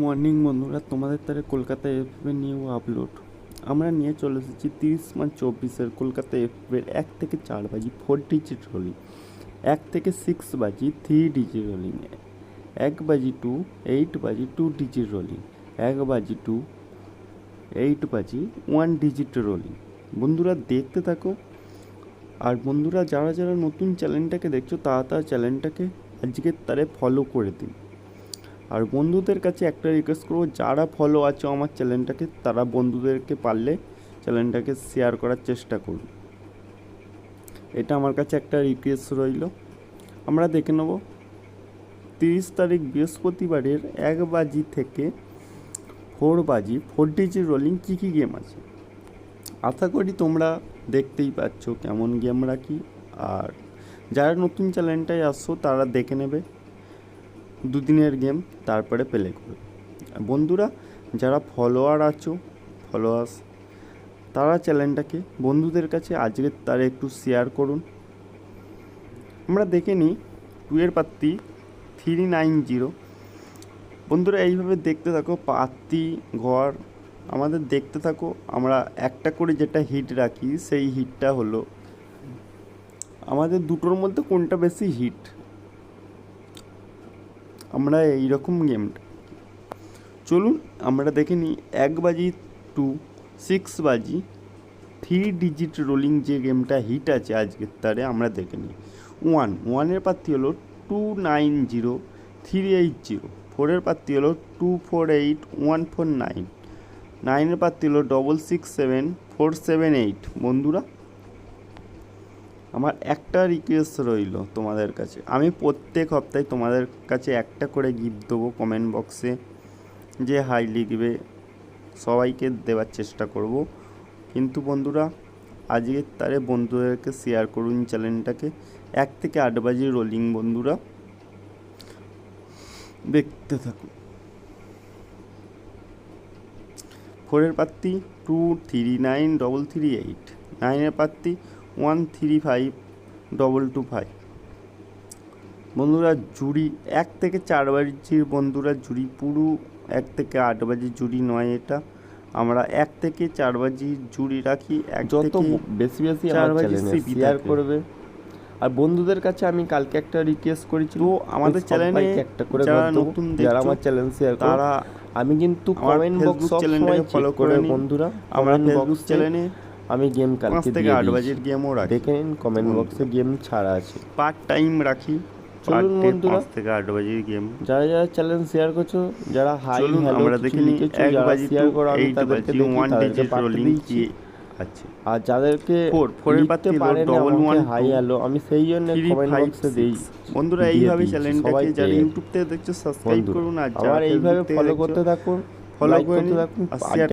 Morning বন্ধুরা, তোমাদের তারে কলকাতা এফএ নিউ আপলোড আমরা নিয়ে চলে এসেছি 30/24 কলকাতা এফএর 1 থেকে 4 বাজি 4 ডিজিট রোলিং, 1 থেকে 6 বাজি 3 ডিজিট রোলিং, 1 বাজি টু 8 বাজি 2 ডিজিট রোলিং, 1 বাজি টু 8 বাজি 1 ডিজিট রোলিং। বন্ধুরা দেখতে থাকো। আর বন্ধুরা যারা যারা নতুন চ্যানেলটাকে দেখছো তারা চ্যানেলটাকে আজকের তারে ফলো করে দিন। আর বন্ধুদের কাছে একটা রিকোয়েস্ট করবো, যারা ফলো আছো আমার চ্যানেলটাকে তারা বন্ধুদেরকে পারলে চ্যানেলটাকে শেয়ার করার চেষ্টা করুন। এটা আমার কাছে একটা রিকোয়েস্ট রইল। আমরা দেখে নেব 30 তারিখ বৃহস্পতিবারের 1 বাজি থেকে 4 বাজি 4 ডিজিট রোলিং কী কী গেম আছে। আশা করি তোমরা দেখতেই পাচ্ছ কেমন গেম রাখি। আর যারা নতুন চ্যানেলটায় আসছো তারা দেখে নেবে দুদিনের গেম, তারপরে প্লে করবে। বন্ধুরা যারা ফলোয়ার্স তারা চ্যানেলটাকে বন্ধুদের কাছে আজকে তারা একটু শেয়ার করুন। আমরা দেখে নিই 2 এর প্রার্থী 390। বন্ধুরা এইভাবে দেখতে থাকো, প্রার্থী ঘর আমাদের দেখতে থাকো। আমরা একটা করে যেটা হিট রাখি সেই হিটটা হলো আমাদের দুটোর মধ্যে কোনটা বেশি হিট। আমরা এইরকম গেমটা চলুন আমরা দেখে নিই। 1 বাজি টু 6 বাজি 3 ডিজিট রোলিং যে গেমটা হিট আছে আজকের তারে আমরা দেখে নিই। 1 প্রার্থী হলো 290 380, 4 প্রার্থী হলো 248 149, 9 প্রার্থী হলো 667 478। বন্ধুরা আমার একটা রিকোয়েস্ট রইল তোমাদের কাছে, আমি প্রত্যেক সপ্তাহে তোমাদের কাছে একটা করে গিফট দেবো কমেন্ট বক্সে। যে হাই লিখবে সবাইকে দেওয়ার চেষ্টা করব। কিন্তু বন্ধুরা আজকের তারে বন্ধুদেরকে শেয়ার করুন চ্যানেলটাকে। 1 থেকে 8 বাজি রোলিং বন্ধুরা দেখতে থাকুন। 4 প্রার্থী 239 338, 9 প্রার্থী 135 বন্ধুরা জুড়ি 1 থেকে 4 বাজির বন্ধুরা জুড়ি পুরো 1 থেকে 8 বাজির জুড়ি নয়। এটা আমরা 1 থেকে 4 বাজির জুড়ি রাখি। যত বেশি বেশি আমার চ্যানেলে শেয়ার করবে। আর বন্ধুদের কাছে আমি কালকে একটা রিকোয়েস্ট করেছি, তো আমাদের চ্যানেলে একটা করে যারা নতুন যারা আমার চ্যানেল শেয়ার করে তারা আমি কিন্তু কমেন্ট বক্স চ্যানেলটাকে ফলো করে বন্ধুরা। আমরা ফেসবুক চ্যানেলে আমি গেম কালকে 5 থেকে 8 বাজির গেমও রাখি, দেখে নিন। কমেন্ট বক্সে গেম ছাড়া আছে, পার্ট টাইম রাখি। চলুন বন্ধুরা 5 থেকে 8 বাজির গেম যারা যারা চ্যানেল শেয়ার করছো, যারা হাই হ্যালো আমরা দেখে নিই। 1 বাজি শেয়ার করো আমি 8 তাদেরকে বাজি দেখি 1 ডিজিট রোলিং কি আছে। আর যাদেরকে 4 এর প্রার্থী পারে না 112 হাই হ্যালো আমি সেই জন্য কমেন্ট বক্সে দেই। বন্ধুরা এইভাবে চ্যানেলটাকে যারা ইউটিউব থেকে দেখছো সাবস্ক্রাইব করুন। আর যারা এইভাবে ফলো ফলো করতে থাকুন, ফলো করতে থাকুন। আর শেয়ার